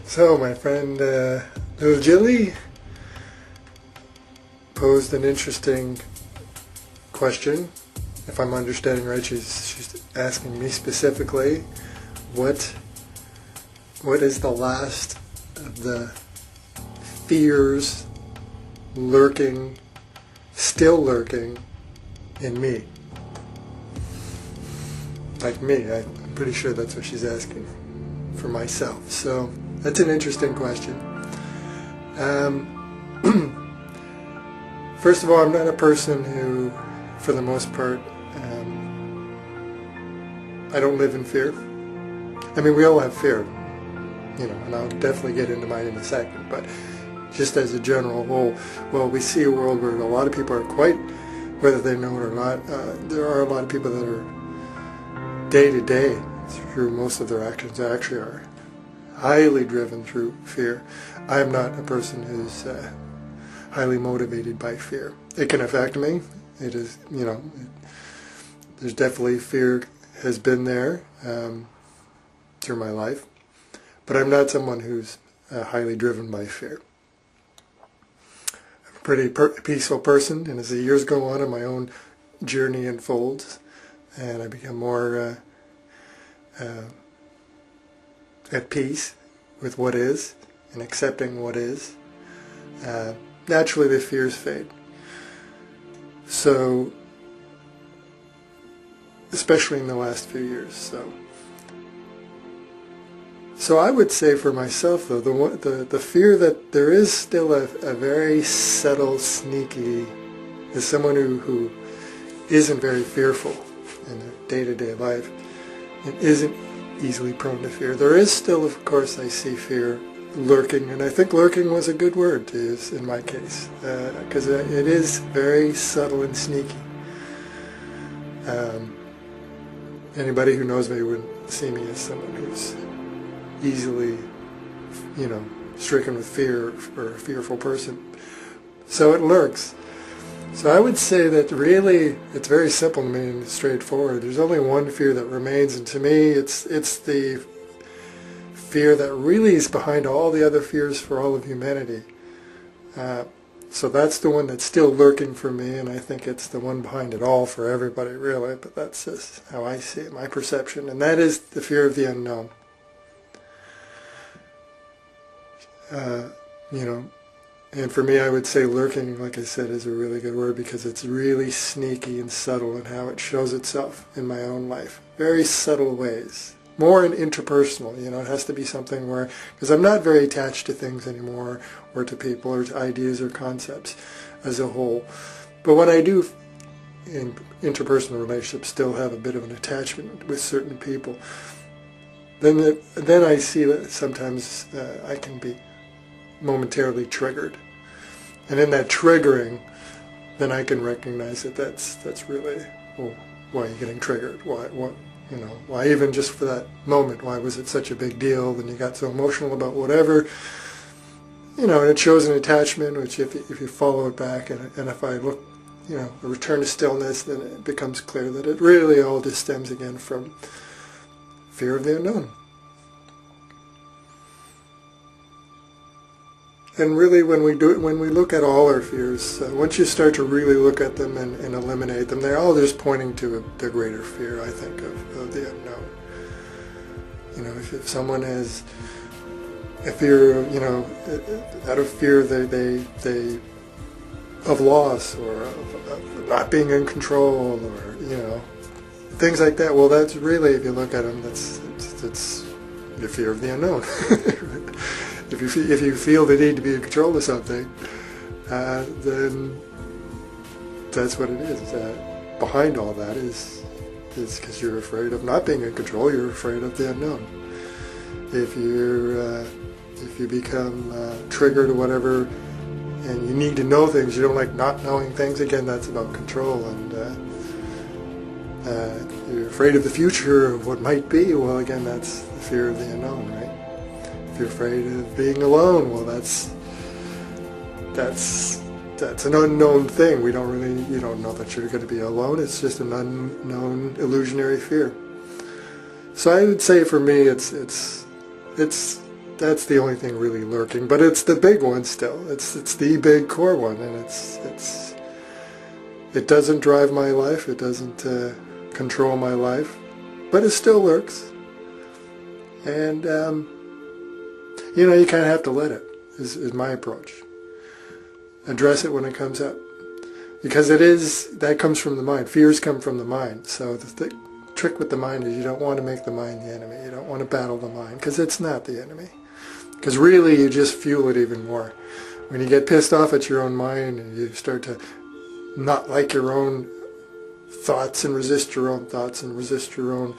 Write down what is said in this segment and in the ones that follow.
So my friend Little Jilly posed an interesting question. If I'm understanding right, she's asking me specifically, what is the last of the fears still lurking in me? Like me, I'm pretty sure that's what she's asking for myself. So that's an interesting question. First of all, I'm not a person who, for the most part, I don't live in fear. I mean, we all have fear, and I'll definitely get into mine in a second, but just as a general rule, well, we see a world where a lot of people are quite, whether they know it or not, there are a lot of people that are day to day, through most of their actions, actually are highly driven through fear. I am not a person who's highly motivated by fear. It can affect me. It is, there's definitely fear has been there through my life, but I'm not someone who's highly driven by fear. I'm a pretty peaceful person, and as the years go on and my own journey unfolds, and I become more at peace with what is and accepting what is, naturally the fears fade. So, especially in the last few years. So I would say for myself, though, the fear that there is still a very subtle, sneaky, as someone who isn't very fearful in their day-to-day life and isn't easily prone to fear, there is still, of course, I see fear lurking, and I think lurking was a good word to use in my case, because it is very subtle and sneaky. Anybody who knows me would see me as someone who's easily, stricken with fear or a fearful person. So it lurks. So I would say that really it's very simple to me and straightforward. There's only one fear that remains, and to me it's the fear that really is behind all the other fears for all of humanity. So that's the one that's still lurking for me, and I think it's the one behind it all for everybody, really, but that's just how I see it, my perception, and that is the fear of the unknown. And for me, I would say lurking, like I said, is a really good word because it's really sneaky and subtle in how it shows itself in my own life. Very subtle ways. More in interpersonal, it has to be something where, because I'm not very attached to things anymore, or to people, or to ideas or concepts as a whole. But when I do, in interpersonal relationships, still have a bit of an attachment with certain people, then I see that sometimes I can be momentarily triggered. And in that triggering, then I can recognize that that's really, well, why are you getting triggered? Why even just for that moment, why was it such a big deal? Then you got so emotional about whatever, and it shows an attachment, which if you follow it back, and if I look, a return to stillness, then it becomes clear that it really all just stems again from fear of the unknown. And really, when we look at all our fears, once you start to really look at them and eliminate them, they're all just pointing to the greater fear, I think, of the unknown. If someone has a fear, out of fear of loss, or of not being in control, or things like that. Well, that's really, if you look at them, that's the fear of the unknown. If you feel the need to be in control of something, then that's what it is. Behind all that is because you're afraid of not being in control. You're afraid of the unknown. If you become triggered or whatever, and you need to know things, you don't like not knowing things. Again, that's about control, and you're afraid of the future, of what might be. Well, again, that's the fear of the unknown, right? You're afraid of being alone. Well, that's an unknown thing. You don't know that you're going to be alone. It's just an unknown illusionary fear. So I would say for me, it's that's the only thing really lurking. But it's the big one still. It's the big core one, and it doesn't drive my life. It doesn't control my life, but it still lurks. And you kind of have to let it. Is my approach. Address it when it comes up, because that comes from the mind. Fears come from the mind. So the trick with the mind is you don't want to make the mind the enemy. You don't want to battle the mind, because it's not the enemy. Because really you just fuel it even more. When you get pissed off at your own mind and you start to not like your own thoughts and resist your own thoughts and resist your own,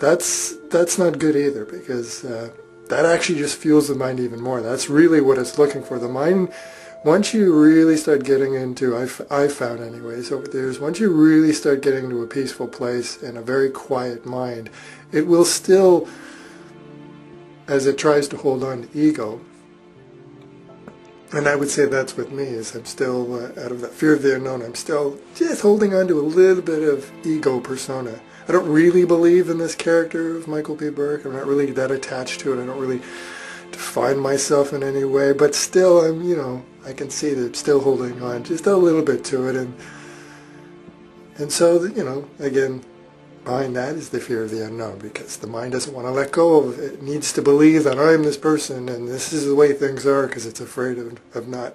that's not good either, because that actually just fuels the mind even more. That's really what it's looking for. The mind, once you really start getting into, I've found anyways over the years, once you really start getting into a peaceful place and a very quiet mind, it will still, as it tries to hold on to ego, and I would say that's with me, is I'm still, out of that fear of the unknown, I'm still just holding on to a little bit of ego persona. I don't really believe in this character of Michael B. Burke. I'm not really that attached to it. I don't really define myself in any way, but still I can see that I'm still holding on just a little bit to it, and so again, behind that is the fear of the unknown, because the mind doesn't want to let go of it. It needs to believe that I'm this person and this is the way things are, because it's afraid of not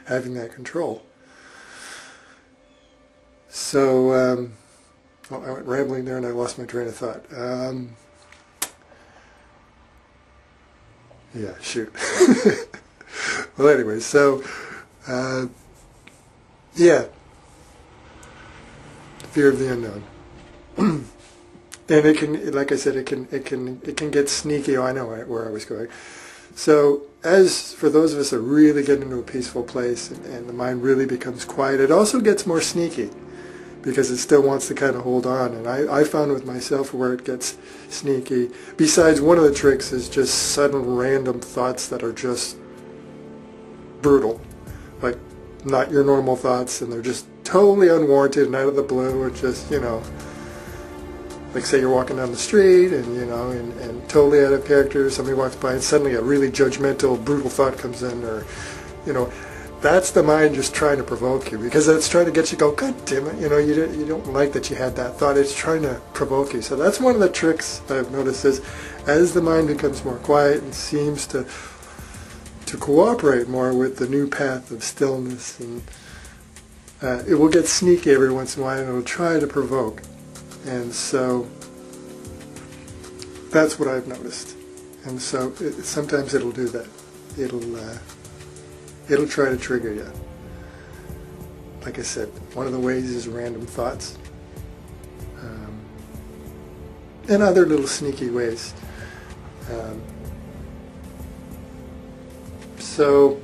having that control. So I went rambling there and I lost my train of thought. Yeah, shoot. Well, anyway, so yeah, fear of the unknown, and it can, like I said, it can get sneaky. Oh, I know where I was going. So, as for those of us that really get into a peaceful place and the mind really becomes quiet, it also gets more sneaky, because it still wants to kind of hold on. And I found with myself where it gets sneaky, besides one of the tricks is just sudden random thoughts that are just brutal, like not your normal thoughts, and they're just totally unwarranted and out of the blue, or just, like say you're walking down the street and, and totally out of character, somebody walks by and suddenly a really judgmental, brutal thought comes in, or, that's the mind just trying to provoke you, because it's trying to get you to go, God damn it, you don't like that you had that thought. It's trying to provoke you. So that's one of the tricks I've noticed, is as the mind becomes more quiet and seems to cooperate more with the new path of stillness, and it will get sneaky every once in a while, and it will try to provoke. And so that's what I've noticed. And so sometimes it'll do that. It'll try to trigger you. Like I said, one of the ways is random thoughts, and other little sneaky ways. So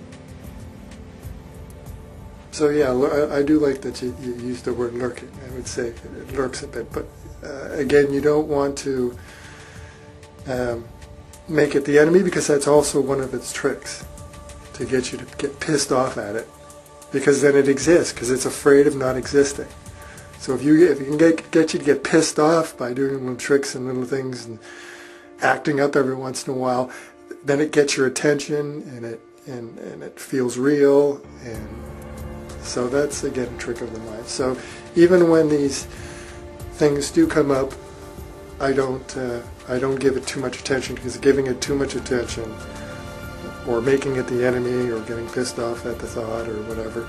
yeah, I do like that you used the word lurking. I would say it lurks a bit, but again, you don't want to make it the enemy, because that's also one of its tricks, to get you to get pissed off at it, because then it exists, because it's afraid of not existing. So if you can get you to get pissed off by doing little tricks and little things and acting up every once in a while, then it gets your attention, and it feels real, and so that's again a trick of the mind. So even when these things do come up, I don't give it too much attention, because giving it too much attention, or making it the enemy, or getting pissed off at the thought, or whatever,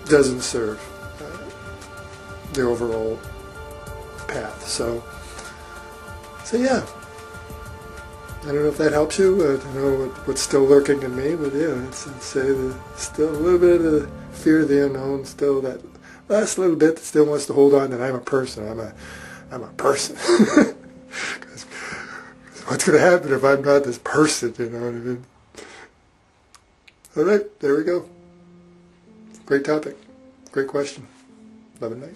doesn't serve the overall path. So yeah, I don't know if that helps you. I don't know what's still lurking in me, but yeah, I'd say still a little bit of the fear of the unknown, still that last little bit that still wants to hold on that I'm a person. I'm a person. Because what's going to happen if I'm not this person? You know what I mean? All right, there we go. Great topic. Great question. Love and light.